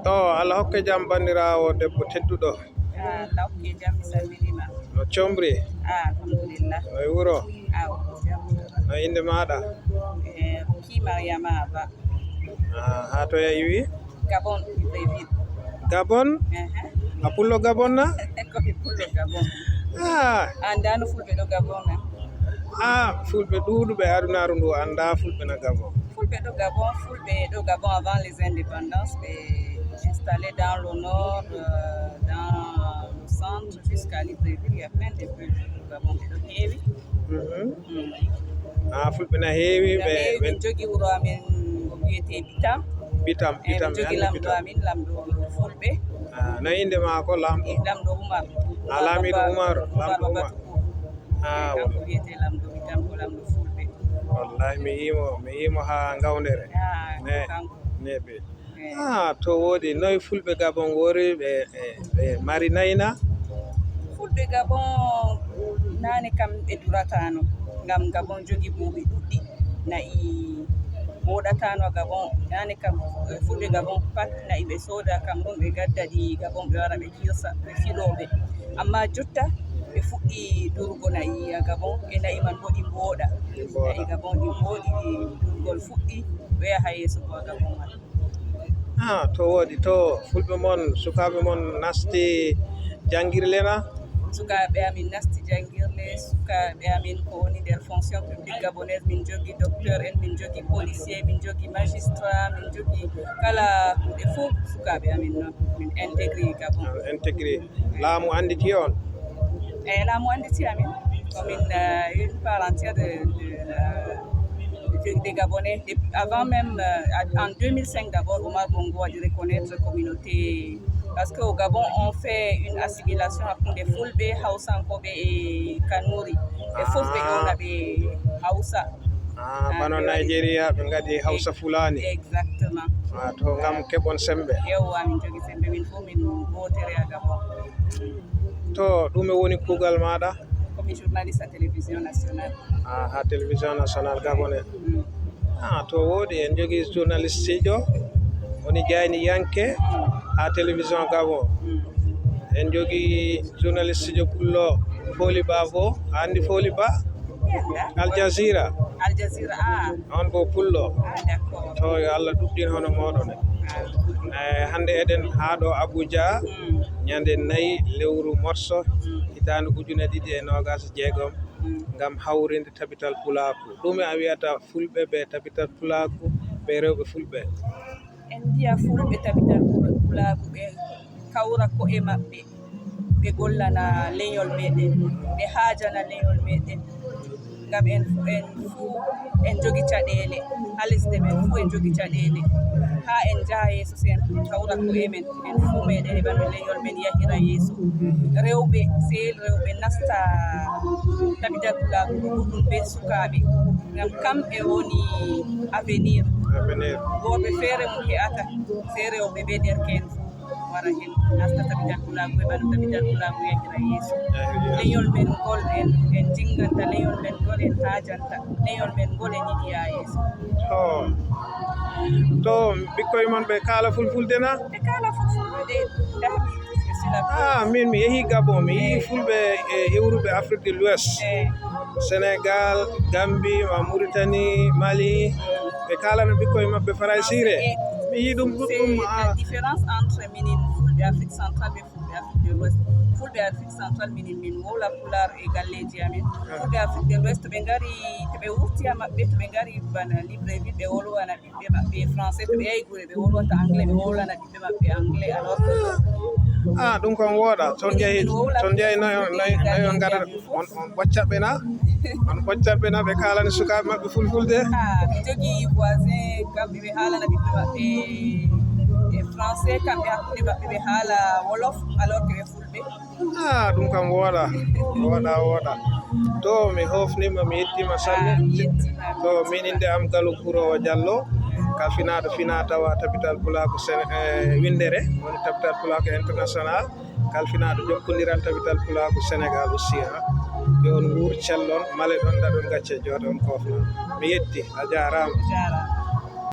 to Allah hokke jam bandirawo debbo tedduɗo. Allah hokke jam mi salminima. No combri? Alhamdulillah. No e wuro? Wuro jam. No inde maɗa? Ruki Mariama Ba. Ha to yiwi? Gabon David. Gabon? A pullo Gabon na? Komi pullo Gabon. Andano fulɓe ɗo Gabon na? Fulɓe ɗuɗuɓe adunaru ndu anda fulɓe na Gabon. Fulɓe ɗo Gabon avant les indépendances, installés dans le nord, dans le centre jusqu'à Libreville. Il y a plein de peuples au Gabon ɓe ɗo heewi. Fulɓe na heewi ɓe min jogi wuro amin wiyete Bitam. Bitam min jogi lamɗo amin lamɗo fulɓe. No inde maako lamɗo? Lamɗo Umar. Lamiɗo Umar. Lamɗo Umar. Kanko wiyete lamɗo Bitam ko lamɗo fulɓe. Wallahi mi yimo ha ngawdere neɓe. To woodi noy fulɓe Gabon wori ɓe mari nayna? Fulɓe Gabon nane kam ɓe duratano ngam Gabon jogi buuɓi ɗuɗɗi nayi woɗatano Gabon. Nane kam fulɓe Gabon pat nayi ɓe soda kam ɗum ɓe gadda ɗi Gabon ɓe wara ɓe kirsa ɓe filoɓe. Amma jotta ɓe fuɗɗi durugo nayi a Gabon nayi man bo ɗi mbooɗa. Nayi Gabon ɗi mbooɗi durgol fuɗɗi ɗo yaha yeeso ko a Gabon man. To woodi to fulɓe mon sukaɓe mon nasti jangirle na? Sukaɓe amin nasti jangirle, sukaɓe amin ko woni nder fonction publique gabonaise min jogi docteur en, min jogi policier, min jogi magistrat, min jogi kala kuuɗe fof sukaɓe amin noon min intégré Gabon. Intégré. Laamu anditi on? Laamu anditi amin komin une part entière des Gabonais. Avant même, en 2005 d'abord, Omar Bongo a dû reconnaître la communauté. Parce qu'au Gabon, on fait une assimilation avec des Fulbe, Hausa Nkobe et Kanuri. Les Fulbe, on a des Hausa. Bano Nigeria, ɓe ngadi Hausa Fulani. Exactement. To ngam keɓon sembe. Yewwa min jogi sembe min fof min wotere a Gabon. To ɗume woni kuugal maɗa? Comme journaliste à télévision nationale. Ha télévision nationale gabonais. To woodi en jogii journaliste jo woni Jayni Yanke ha télévision Gabon. En jogii journaliste jo pullo Foli Ba bo. Andi Foli Ba? Al Jazeera. On bo pullo. D'accord. To yo Allah ɗuɗɗin hono moɗon. Hande eɗen haa ɗo Abuja ñande 4 lewru morso hitande 2026 ngam hawrinde tabital pulaku. Ɗume a wiyata fulɓe ɓe tabital pulaku ɓe rewɓe fulɓe? En mbiya fulɓe tabital pulaku ɓe kawra ko'e maɓɓe ɓe gollana leñol meɗen, ɓe haajana leñol meɗen ngam en fuu en jogi caɗeele. Ha lesɗe men fuu en jogi caɗeele. Ha en jaha yeeso so en kawra ko'e men en fuu meɗen heɓano leñol men yahira yeeso. Rewɓe sehil rewɓe nasta tabital pulaku ɗuɗɗum be sukaaɓe ngam kamɓe woni avenir. Worɓe feere mum he'ata sey rewɓe be derke'en fuu wara hen nasta tabital pulaku heɓano tabital pulaku yahira yeeso. Leñol men ngol en jinganta leñol men ngol en haajanta leñol men ngol en yiɗi yaa yeeso. To ɓikkoye mon ɓe kaala fulfulde na? Ɓe kaala fulfulde de dahmi. Min mi yehi Gabon, mi yi fulɓe iwruɓe Afrique de l'Ouest, Sénégal, Gambie, Mauritanie, Mali. Ɓe kalano ɓikkoye maɓɓe Faraysire. Mi yi ɗum ɗuɗɗum. La différence entre minin fulɓe Afrique centrale be fulɓe Afrique de l'Ouest. Fulɓe Afrique centrale min wola pular e galleji amin. Fulɓe Afrique de l'Ouest ɓe ngari to ɓe wurti ha maɓɓe to ɓe ngari bana Libreville ɓe wolwana ɓiɓɓe maɓɓe français, to ɓe yahi gure ɓe wolwata anglais ɓe wolwana ɓiɓɓe maɓɓe anglais. Alors ɗum kon wooɗa ton jeeyi nayi on gaɗata on ɓoccaɓe na? On ɓoccaɓe na ɓe kalani sukaɓe maɓɓe fulfulde? Mi jogii voisin kamɓe ɓe haalana ɓiɓɓe maɓɓe e français, kamɓe hakkude maɓɓe ɓe haala wolof alors que ɓe fulɓe. Ɗum kam wooɗa. To mi hofnima mi yettima sanne. To min inde am Gallo Kurowo Diallo, kalfinaɗo finatawa tabital pulaku windere woni tabital pulaku international, kalfinaɗo jokkodiral tabital pulaku Sénégal aussi. Yo on wuur cellon male ɗon daɗon gacce jooɗon kofna. Mi yetti a jarama.